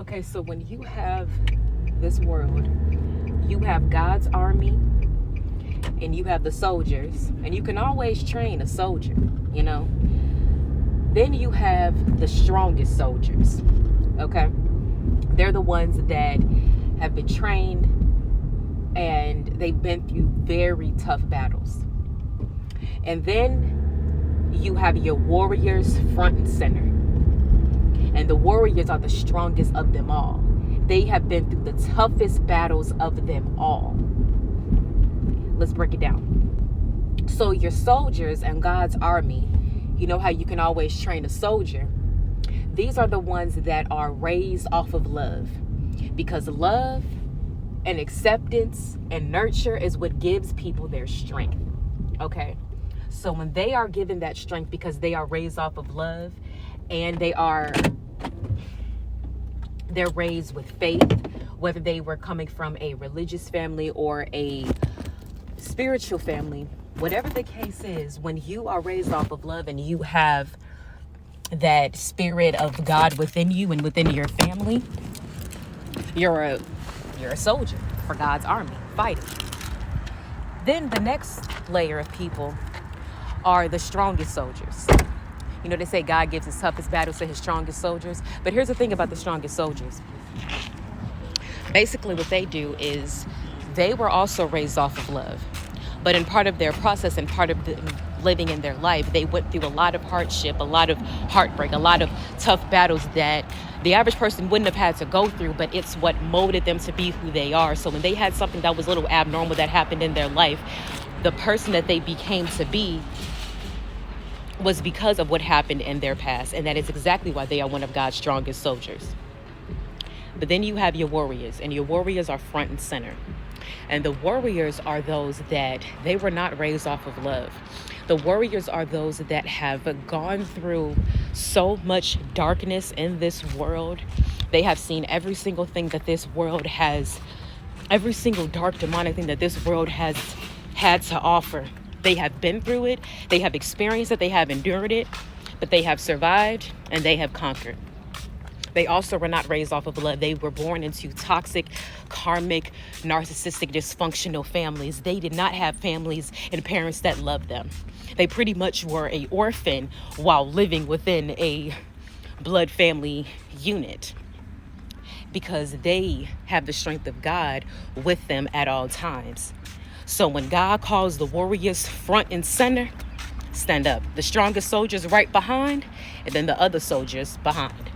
Okay, so when you have this world, you have God's army and you have the soldiers, and you can always train a soldier, you know. Then you have the strongest soldiers, okay? They're the ones that have been trained and they've been through very tough battles. And then you have your warriors front and center. And the warriors are the strongest of them all. They have been through the toughest battles of them all. Let's break it down. So your soldiers and God's army, you know how you can always train a soldier. These are the ones that are raised off of love. Because love and acceptance and nurture is what gives people their strength. Okay? So when they are given that strength because they are raised off of love and they're raised with faith, whether they were coming from a religious family or a spiritual family, whatever the case is, when you are raised off of love and you have that spirit of God within you and within your family, you're a soldier for God's army fighting. Then the next layer of people are the strongest soldiers. You know, they say God gives his toughest battles to his strongest soldiers. But here's the thing about the strongest soldiers. Basically, what they do is they were also raised off of love. But in part of their process and part of living in their life, they went through a lot of hardship, a lot of heartbreak, a lot of tough battles that the average person wouldn't have had to go through, but it's what molded them to be who they are. So when they had something that was a little abnormal that happened in their life, the person that they became to be was because of what happened in their past. And that is exactly why they are one of God's strongest soldiers. But then you have your warriors, and your warriors are front and center. And the warriors are those that they were not raised off of love. The warriors are those that have gone through so much darkness in this world. They have seen every single thing that this world has, every single dark demonic thing that this world has had to offer. They have been through it. They have experienced it. They have endured it. But they have survived and they have conquered. They also were not raised off of love. They were born into toxic, karmic, narcissistic, dysfunctional families. They did not have families and parents that loved them. They pretty much were an orphan while living within a blood family unit because they have the strength of God with them at all times. So when God calls the warriors front and center, stand up. The strongest soldiers right behind, and then the other soldiers behind.